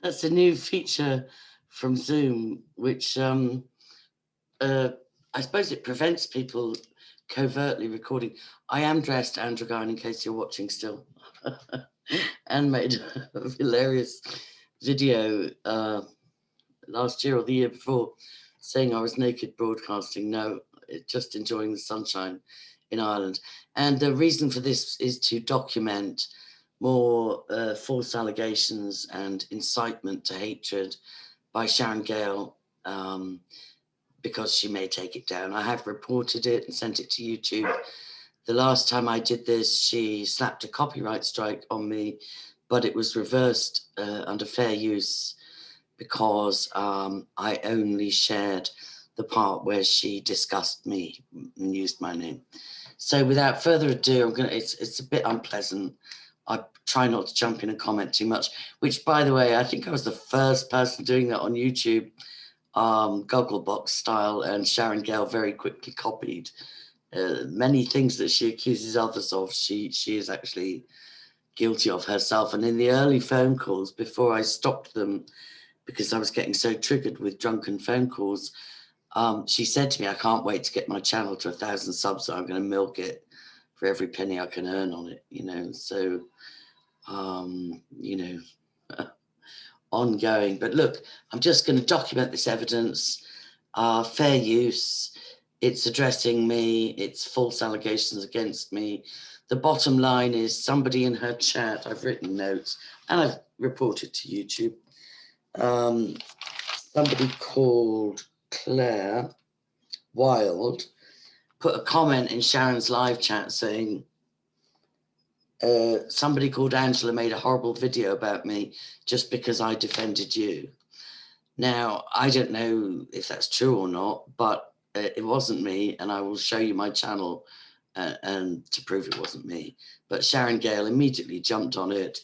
That's a new feature from Zoom, which I suppose it prevents people covertly recording. I am dressed, Androgyne, in case you're watching still, and made a hilarious video last year or the year before saying I was naked broadcasting. No, just enjoying the sunshine in Ireland. And the reason for this is to document more false allegations and incitement to hatred by Sharon Gale, because she may take it down. I have reported it and sent it to YouTube. The last time I did this, she slapped a copyright strike on me, but it was reversed under fair use because I only shared the part where she discussed me and used my name. So without further ado, it's a bit unpleasant. I try not to jump in and comment too much, which, by the way, I think I was the first person doing that on YouTube, Gogglebox style, and Sharon Gale very quickly copied. Many things that she accuses others of, she is actually guilty of herself. And in the early phone calls, before I stopped them, because I was getting so triggered with drunken phone calls, she said to me, I can't wait to get my channel to 1,000 subs, so I'm going to milk it for every penny I can earn on it, you know. So, you know, ongoing. But look, I'm just going to document this evidence, fair use. It's addressing me. It's false allegations against me. The bottom line is somebody in her chat, I've written notes and I've reported to YouTube. Somebody called Claire Wild put a comment in Sharon's live chat saying, somebody called Angela made a horrible video about me just because I defended you. Now, I don't know if that's true or not, but it wasn't me, and I will show you my channel and to prove it wasn't me. But Sharon Gale immediately jumped on it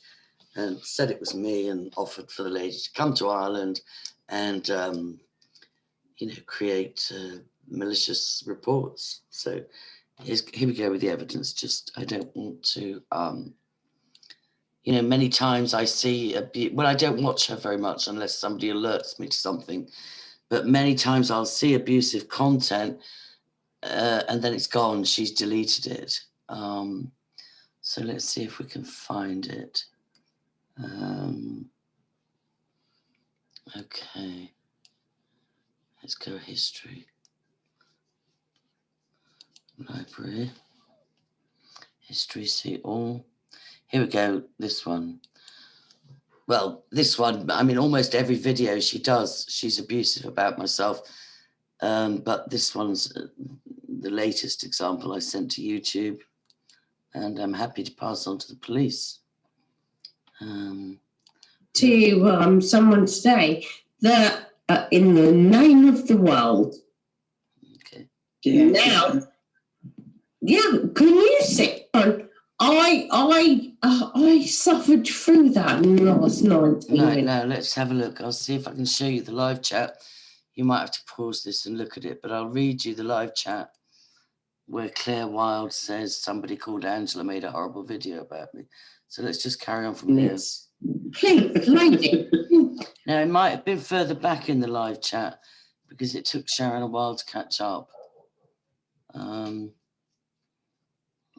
and said it was me and offered for the lady to come to Ireland and, you know, create malicious reports. So here we go with the evidence. Just, I don't want to, you know, many times I see, well, I don't watch her very much unless somebody alerts me to something, but many times I'll see abusive content and then it's gone, she's deleted it. So let's see if we can find it. Okay, let's go history. Library, history, see all. Here we go, this one. Well, this one, I mean, almost every video she does, she's abusive about myself. But this one's the latest example I sent to YouTube, and I'm happy to pass on to the police. To someone today that in the name of the world. Okay. Now, yeah, can you see? I suffered through that last night. Right, now let's have a look. I'll see if I can show you the live chat. You might have to pause this and look at it, but I'll read you the live chat where Claire Wild says somebody called Angela made a horrible video about me. So let's just carry on from here. Please, lady. Now, it might have been further back in the live chat because it took Sharon a while to catch up.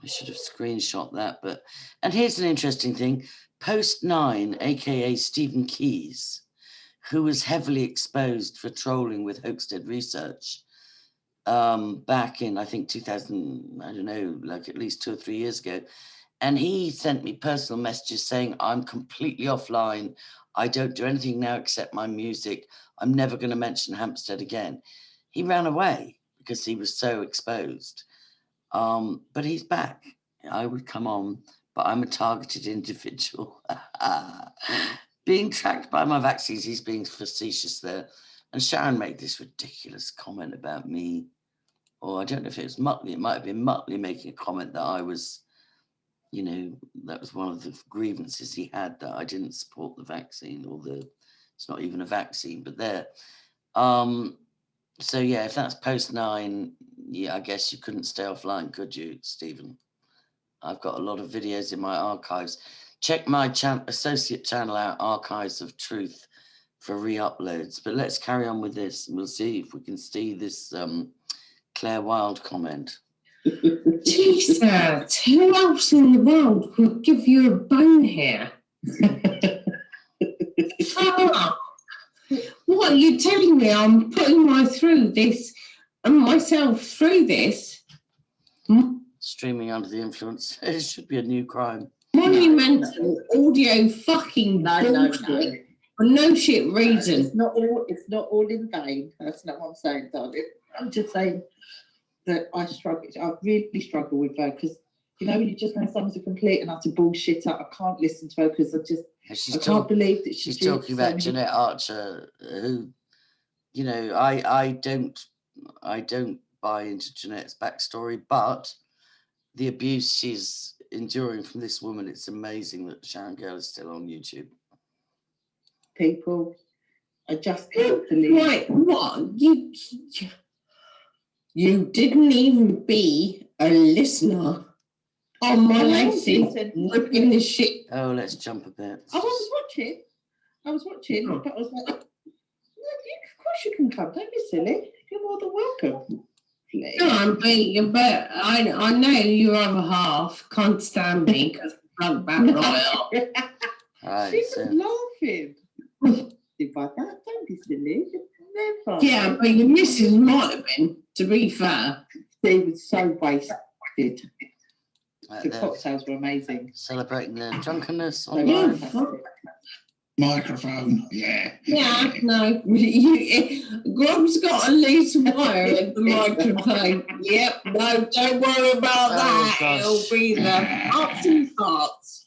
I should have screenshot that, and here's an interesting thing. Post 9, aka Stephen Keyes, who was heavily exposed for trolling with Hoaxted Research back in, I think, 2000, I don't know, like at least 2 or 3 years ago. And he sent me personal messages saying, I'm completely offline. I don't do anything now except my music. I'm never going to mention Hampstead again. He ran away because he was so exposed. But he's back. I would come on, but I'm a targeted individual. Being tracked by my vaccines, he's being facetious there. And Sharon made this ridiculous comment about me. Or I don't know if it was Muttley. It might have been Muttley making a comment that I was, you know, that was one of the grievances he had, that I didn't support the vaccine, or it's not even a vaccine, but there. So yeah, if that's post 9, yeah, I guess you couldn't stay offline, could you, Stephen? I've got a lot of videos in my archives. Check my associate channel out, Archives of Truth. for re-uploads. But let's carry on with this, and we'll see if we can see this Claire Wilde comment. Jesus, who else in the world would give you a bone here? What are you telling me? I'm putting myself through this. Streaming under the influence. It should be a new crime. Monumental audio fucking bullshit for no shit reason. It's not all in vain. That's not what I'm saying, darling. I'm just saying that I really struggle with her because, you know, when you just know someone's a complete and utter bullshitter, I can't listen to her because I can't believe that she's talking about Jeanette Archer, who, you know, I don't buy into Jeanette's backstory, but the abuse she's enduring from this woman, it's amazing that Sharon Girl is still on YouTube. People, I just can't believe. Right, what? You didn't even be a listener on my latest ripping this shit. Oh, let's jump a bit. I was watching, but I was like, of course you can come. Don't be silly. You're more than welcome. Please. No, but I know your other half can't stand me because I'm back right up. Right, she was laughing. By that, don't be silly. Never. Yeah, but your missus might have been, to be fair. They were so wasted. Right, The cocktails were amazing. Celebrating their drunkenness. They Yeah. were fantastic. Microphone, yeah. Yeah, no. Grub's got a loose wire in the microphone. Yep, no, don't worry about that. gosh. It'll be the ups and parts.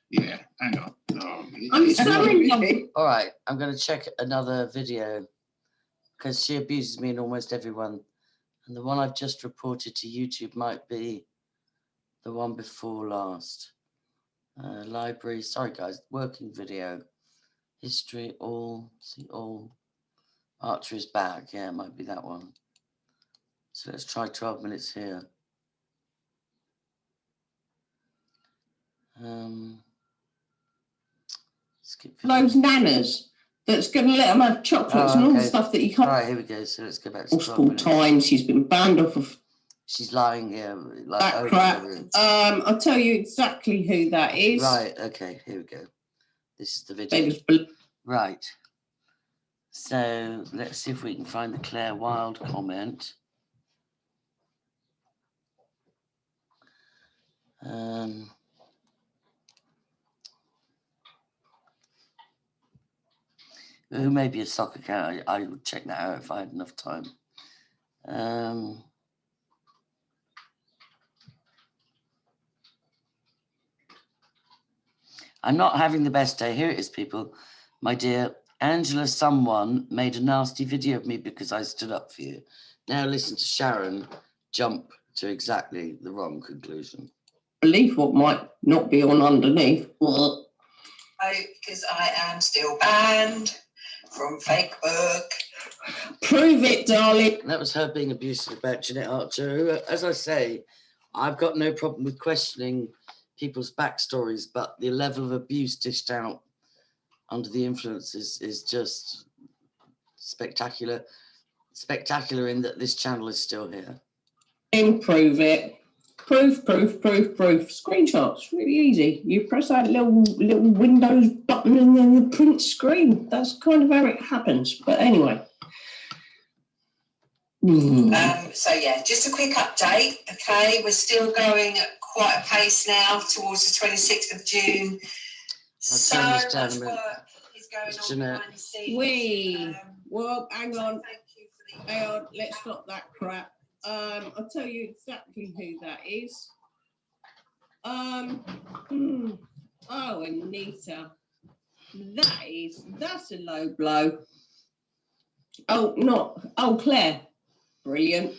Yeah, hang on. Oh, I'm sorry. All right, I'm going to check another video because she abuses me in almost everyone. And the one I've just reported to YouTube might be the one before last. Library, sorry guys, working video. History, all, see all. Archer is back, yeah, it might be that one. So let's try 12 minutes here. Skip video. Those nanas that's going to let them have chocolates and all the stuff that you can't. All right, here we go. So let's go back to 12 Multiple minutes. times she's been banned off of She's lying here. Like, that crap. I'll tell you exactly who that is. Right, okay, here we go. This is the They video. just bel- Right. So let's see if we can find the Claire Wilde comment. Who may be a soccer cat? I would check that out if I had enough time. I'm not having the best day. Here it is, people. My dear Angela, someone made a nasty video of me because I stood up for you. Now listen to Sharon jump to exactly the wrong conclusion. believe what might not be on underneath. Because I am still banned from Facebook. Prove it, darling. That was her being abusive about Jeanette Archer, who, as I say, I've got no problem with questioning people's backstories, but the level of abuse dished out under the influence is just spectacular. Spectacular in that this channel is still here. Improve it. Proof. Screenshots, really easy. You press that little Windows button and then the print screen. That's kind of how it happens. But anyway. So yeah, just a quick update. Okay, we're still going at quite a pace now towards the 26th of June. So much work is going on behind the scenes. Well, hang on. Thank you for the Let's stop that crap. I'll tell you exactly who that is. Oh, Anita. That's a low blow. Oh, Claire. Brilliant.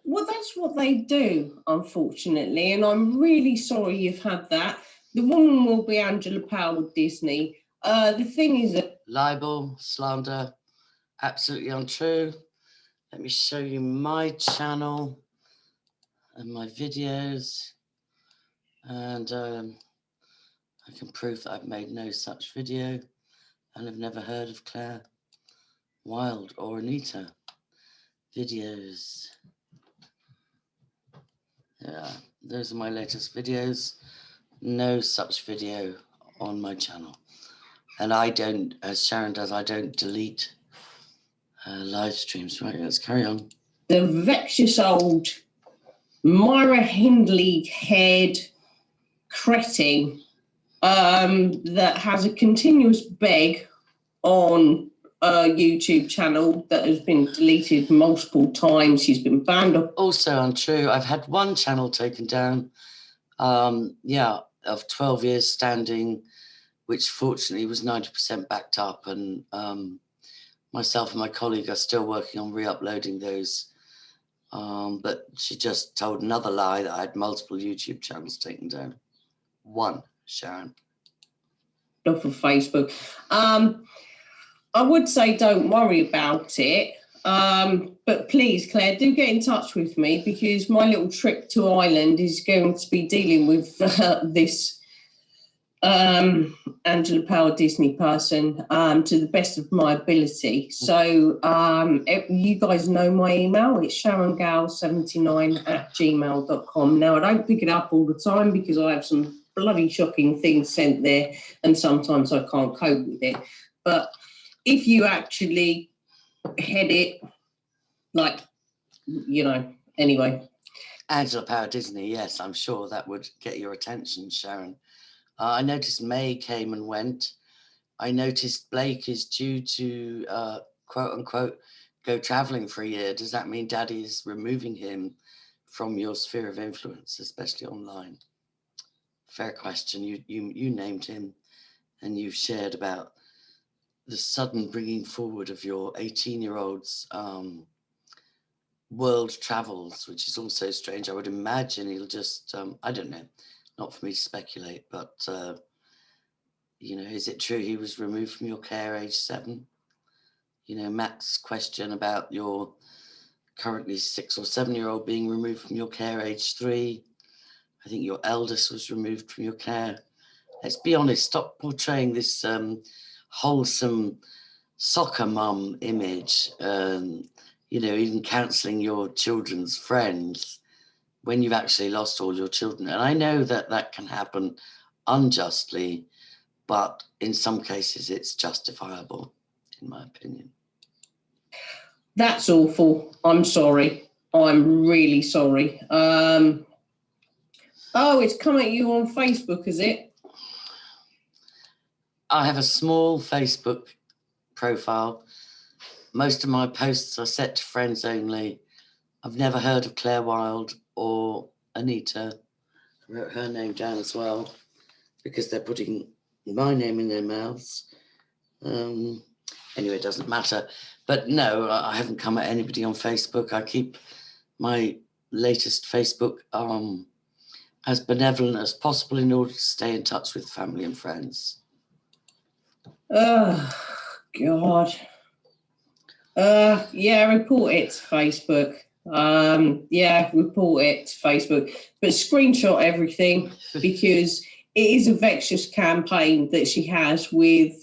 Well, that's what they do, unfortunately, and I'm really sorry you've had that. The woman will be Angela Powell with Disney. The thing is that Libel, slander, absolutely untrue. Let me show you my channel and my videos, and I can prove that I've made no such video. and have never heard of Claire Wilde or Anita. Videos. Yeah, those are my latest videos. No such video on my channel. And I don't, as Sharon does, I don't delete live streams. Right, let's carry on. The vexed old Myra Hindley-haired cretin that has a continuous beg on a YouTube channel that has been deleted multiple times. She's been banned off. Also untrue. I've had one channel taken down, of 12 years standing, which fortunately was 90% backed up, and myself and my colleague are still working on re-uploading those. But she just told another lie that I had multiple YouTube channels taken down. One, Sharon. Off of Facebook. I would say don't worry about it, but please, Claire, do get in touch with me, because my little trip to Ireland is going to be dealing with this Angela Power Disney person to the best of my ability. So you guys know my email. It's sharongale79@gmail.com. Now, I don't pick it up all the time because I have some bloody shocking things sent there, and sometimes I can't cope with it. But if you actually head it, like, you know, anyway. Angela Power Disney, yes, I'm sure that would get your attention, Sharon. I noticed May came and went. I noticed Blake is due to, quote unquote, go traveling for a year. Does that mean Daddy is removing him from your sphere of influence, especially online? Fair question. You named him, and you've shared about the sudden bringing forward of your 18-year-old's world travels, which is also strange. I would imagine he'll just, I don't know, not for me to speculate, but, you know, is it true he was removed from your care age 7? You know, Matt's question about your currently 6 or 7-year-old being removed from your care age 3. I think your eldest was removed from your care. Let's be honest, stop portraying this wholesome soccer mum image, you know, even counselling your children's friends when you've actually lost all your children. And I know that that can happen unjustly, but in some cases it's justifiable, in my opinion. That's awful. I'm sorry. I'm really sorry. Oh, it's come at you on Facebook, is it? I have a small Facebook profile. Most of my posts are set to friends only. I've never heard of Claire Wilde or Anita. I wrote her name down as well, because they're putting my name in their mouths. Anyway, it doesn't matter. But no, I haven't come at anybody on Facebook. I keep my latest Facebook as benevolent as possible in order to stay in touch with family and friends. Oh, God. Yeah, report it to Facebook. Yeah, report it to Facebook. But screenshot everything, because it is a vexatious campaign that she has with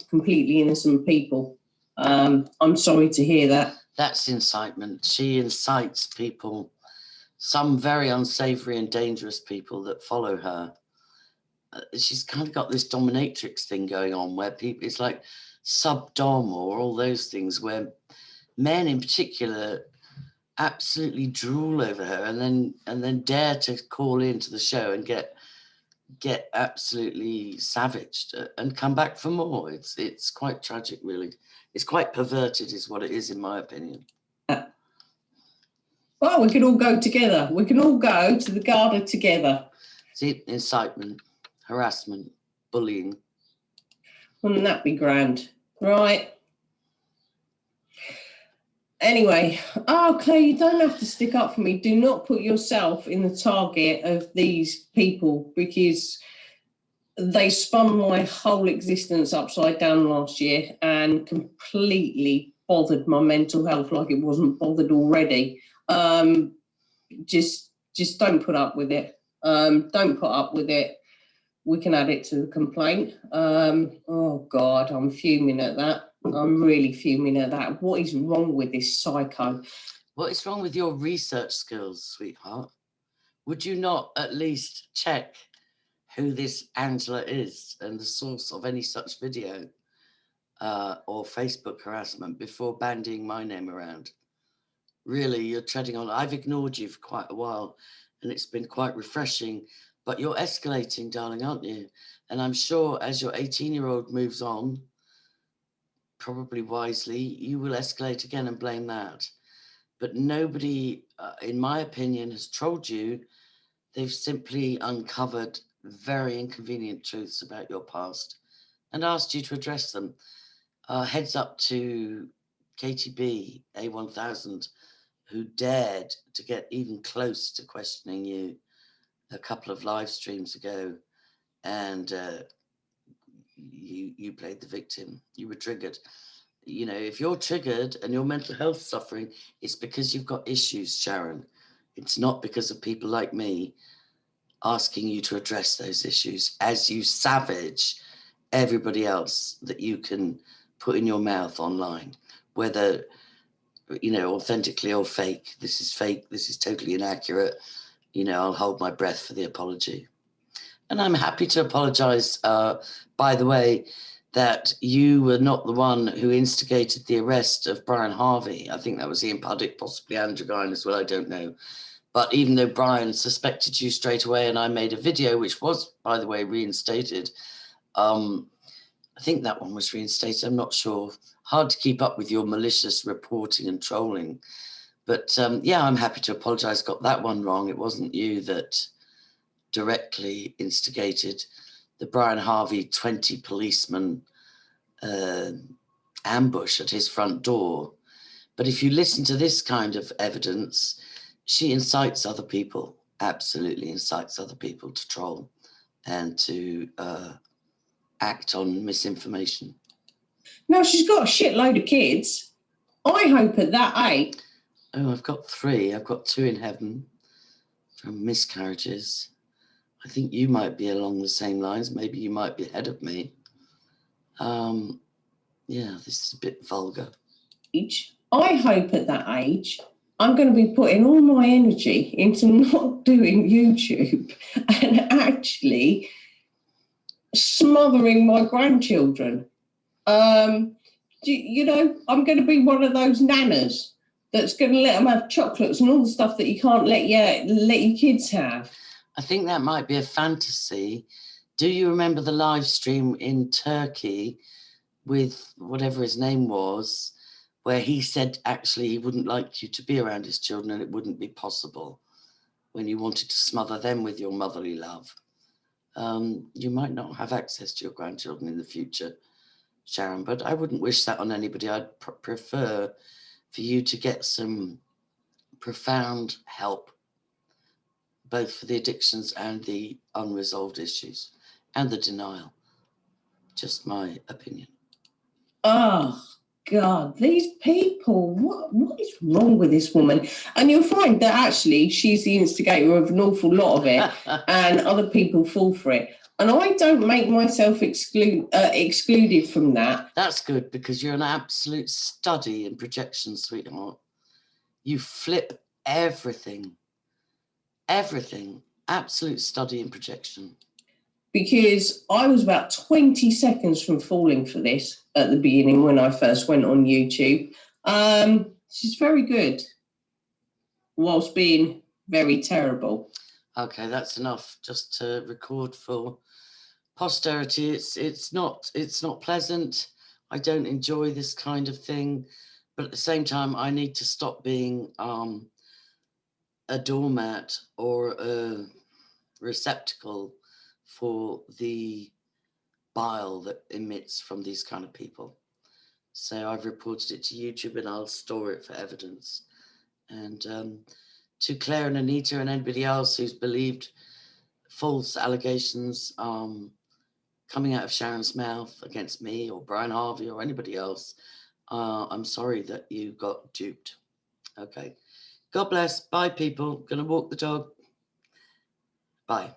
completely innocent people. I'm sorry to hear that. That's incitement. She incites people, some very unsavory and dangerous people that follow her. She's kind of got this dominatrix thing going on where people, it's like sub-dom or all those things where men in particular absolutely drool over her and then dare to call into the show and get absolutely savaged and come back for more. It's quite tragic, really. It's quite perverted is what it is, in my opinion. Well, we can all go together. We can all go to the Garda together. See, incitement, harassment, bullying. Wouldn't that be grand? Right. Anyway, okay, you don't have to stick up for me. Do not put yourself in the target of these people, because they spun my whole existence upside down last year and completely bothered my mental health like it wasn't bothered already. Just don't put up with it. Don't put up with it. we can add it to the complaint. Oh God, I'm fuming at that. I'm really fuming at that. What is wrong with this psycho? What is wrong with your research skills, sweetheart? Would you not at least check who this Angela is and the source of any such video or Facebook harassment before bandying my name around? Really, you're treading on. I've ignored you for quite a while and it's been quite refreshing, but you're escalating, darling, aren't you? And I'm sure as your 18-year-old moves on, probably wisely, you will escalate again and blame that. But nobody, in my opinion, has trolled you. They've simply uncovered very inconvenient truths about your past and asked you to address them. Heads up to KTB A1000, who dared to get even close to questioning you a couple of live streams ago, and you played the victim. You were triggered. You know, if you're triggered and your mental health suffering, it's because you've got issues, Sharon. It's not because of people like me asking you to address those issues as you savage everybody else that you can put in your mouth online, whether, you know, authentically or fake. This is fake. This is totally inaccurate. You know, I'll hold my breath for the apology. And I'm happy to apologize, by the way, that you were not the one who instigated the arrest of Brian Harvey. I think that was Ian Puddick, possibly Andrew Guine as well, I don't know. But even though Brian suspected you straight away and I made a video, which was, by the way, reinstated, I think that one was reinstated, I'm not sure. Hard to keep up with your malicious reporting and trolling. But yeah, I'm happy to apologize, got that one wrong. It wasn't you that directly instigated the Brian Harvey 20 policeman ambush at his front door. But if you listen to this kind of evidence, she incites other people, absolutely incites other people to troll and to act on misinformation. Now she's got a shitload of kids. I hope at that age. Oh, I've got 3. I've got 2 in heaven from miscarriages. I think you might be along the same lines. Maybe you might be ahead of me. Yeah, this is a bit vulgar. I hope at that age I'm going to be putting all my energy into not doing YouTube and actually smothering my grandchildren. You know, I'm going to be one of those nanas that's going to let them have chocolates and all the stuff that you can't let your kids have. I think that might be a fantasy. Do you remember the live stream in Turkey with whatever his name was, where he said actually he wouldn't like you to be around his children and it wouldn't be possible when you wanted to smother them with your motherly love? You might not have access to your grandchildren in the future, Sharon, but I wouldn't wish that on anybody. I'd prefer for you to get some profound help, both for the addictions and the unresolved issues and the denial. Just my opinion. Oh, God, these people, what is wrong with this woman? And you'll find that actually she's the instigator of an awful lot of it and other people fall for it. And I don't make myself excluded from that. That's good, because you're an absolute study in projection, sweetheart. You flip everything, absolute study in projection. Because I was about 20 seconds from falling for this at the beginning when I first went on YouTube. She's very good, whilst being very terrible. Okay, that's enough just to record for posterity. It's not pleasant. I don't enjoy this kind of thing, but at the same time, I need to stop being a doormat or a receptacle for the bile that emits from these kind of people. So I've reported it to YouTube and I'll store it for evidence. And to Claire and Anita and anybody else who's believed false allegations coming out of Sharon's mouth against me or Brian Harvey or anybody else, I'm sorry that you got duped. Okay. God bless. Bye, people. Gonna walk the dog. Bye.